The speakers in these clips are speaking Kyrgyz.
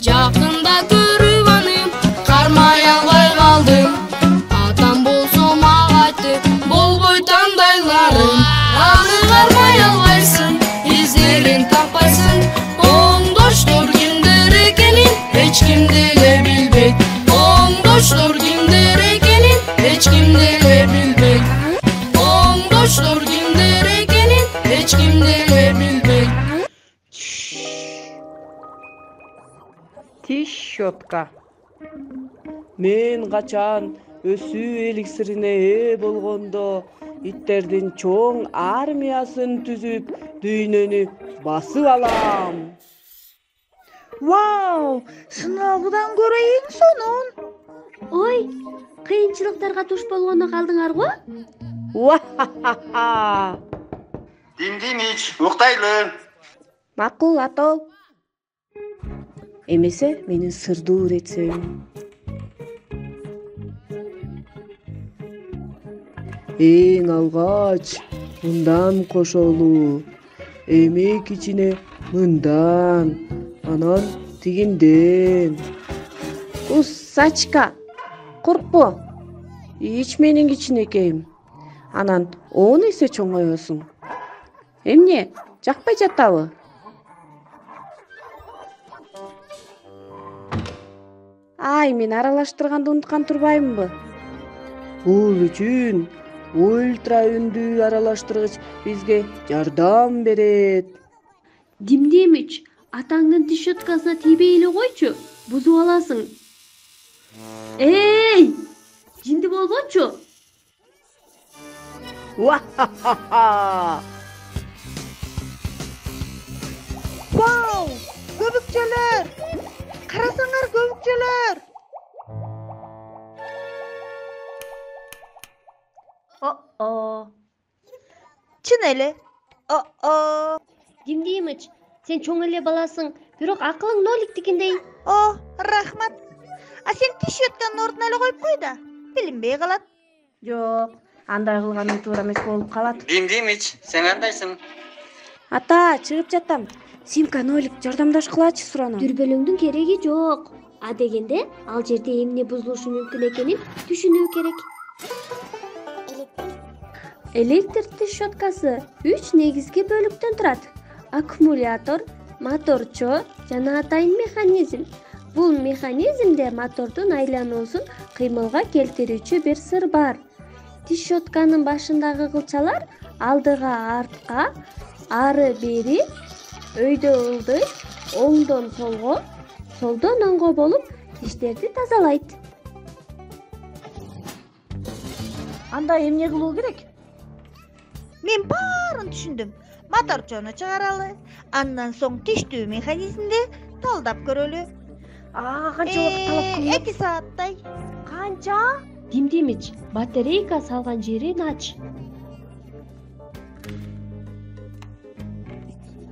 Жакында көрүп аны кармай албай калдым. Атам болсо мага айтты, болбой тандайларым. Аны кармай албайсың, издерин таппайсың. Оңдоштор кимдер экенин эч ким деле билбейт. Оңдоштор кимдер экенин эч ким деле билбейт. Оңдоштор кимдер экенин эч ким деле билбейт. Тиш щетка. Мен качан өсүү эликсирине ээ болгондо иттердин чоң армиясын түзүп дүйнөнү басып алам. Вау, сыналгыдан көрө эң сонун. Ой, кыйынчылыктарга туш болгондо калдыңарбы? Уа-ха-ха-ха. Димдимич, уктайлы. Макул атол. Эмесе мени сырдуу үретсең. Эң алгач мындан кошолуу, эмек ичине мындан, анан тигинден. Сачка, коркпо. Ич менин кичинекейим. Анан 10 эсе чоңоёсуң. Эмне, жакпай жатабы? Ай, мен аралаштырганды унуткан турбаймынбы? Бул үчүн ультра үндүү аралаштыргыч бизге жардам берет. Димдемич, атаңдын тиш щеткасына тийбей эле койчу, бузуп аласың. Эй, жинди болбочу. Уа-ха-ха-ха. Вау, көбүкчөлөр. Карасаңар көбүкчөлөр. Чын эле. Димдемич, сен чоң эле баласың, бирок акылың ноликтикиндей. Рахмат. А сен тиш щетканын ордуна эле коюп кой да, билинбей калат. Жок, андай кылганым туура эмес болуп калат. Димдимич, сен кандайсың? Ата, чыгып жатам. Симка нолик жардамдашкылачы суранам. Дүрбөлөңдүн кереги жок. А дегенде ал жерде эмне бузулушу мүмкүн экенин түшүнүү керек. Электр тиш щеткасы 3 негизги бөлүктөн турат. Аккумулятор, моторчо жана атайын механизм. Бул механизмде мотордун айлануусун кыймылга келтирүүчү бир сыр бар. Тиш щетканын башындагы кылчалар алдыга артка, ары бери, өйдө ылдый, оңдон солго, солдон оңго болуп тиштерди тазалайт. Анда эмне кылуу керек? Мен баарын түшүндүм. Моторчону чыгаралы, андан соң тиштүү механизмди талдап көрөлү. Канча убакыт талап кылат? 2 сааттай. Канча? Димдемич, батарейка салган жерин ач.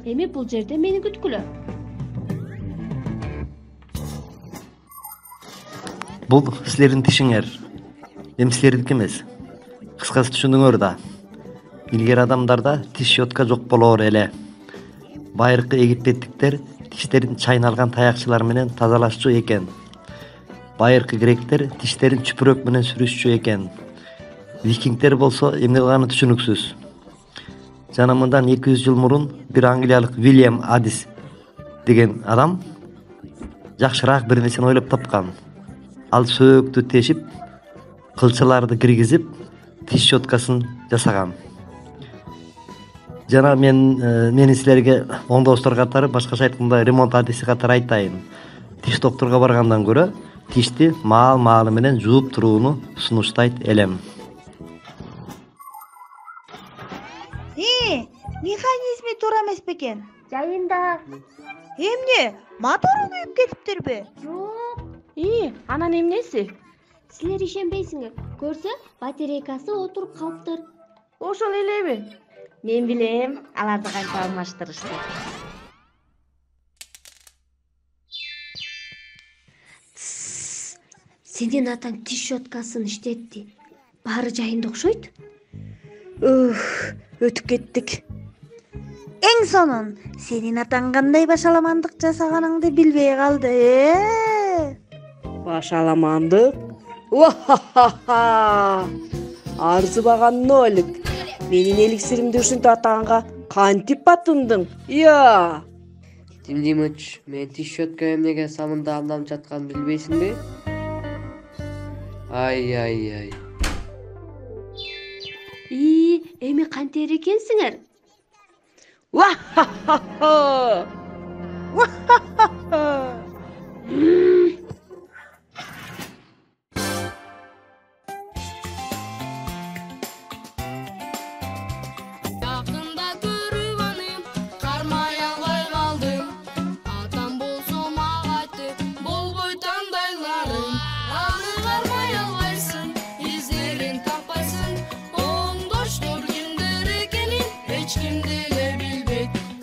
Эми бул жерде мени күткүлө. Бул силердин тишиңер. Эми силердики эмес. Кыскасы түшүндүңөр да. Илгери адамдарда тиш щетка жок болоор эле. Байыркы египеттиктер тиштерин чайналган таякчылар менен тазалашчу экен. Байыркы гректер тиштерин чүпүрөк менен сүрүшчү экен. Викингдер болсо эмне кылганы түшүнүксүз. Жана мындан 200 жыл мурун бир англиялык Вильям Адис деген адам жакшыраак бир нерсени ойлоп тапкан. Ал сөөктү тешип, кылчаларды киргизип, тиш щеткасын жасаган. Жана мен силерге оңдоштор катары, башкача айтканда ремонт адиси катары айтайын. Тиш докторго баргандан көрө тишти маал-маалы менен жууп турууну сунуштайт элем. Механизми туура эмес бекен? Жайында. Эмне? Мотору күйүп кетиптерби? Жок. Анан эмнеси? Силер ишенбейсиңер. Көрсө, батарейкасы отуруп калыптыр. Ошол элеби? Мен билем, аларды кантип алмаштырышты. Сенин атаң тиш щеткасын иштетти. Баары жайында окшойт. Өтүп кеттик. Eң сонун сенин атаң кандай башаламандык жасаганыңды билбей калды, Башаламандык? Уахахаха! Арзыбаган нолик. Менин эликсиримди ушинтип атаганга кантип батындың? Я! Димдимыч, мен тиш щетка эмнеге самында амдам жатканын билбейсиңби? Ай. Эми кантер экенсиңер? Уахахаха! Yakında görüp anı karmay alбай калдым. Атам болсо мага айтты, болбой тандайларың. Аны кармай албайсың, издерин таппайсың. Оңдоштор кимдер экенин эч ким деле билбейт.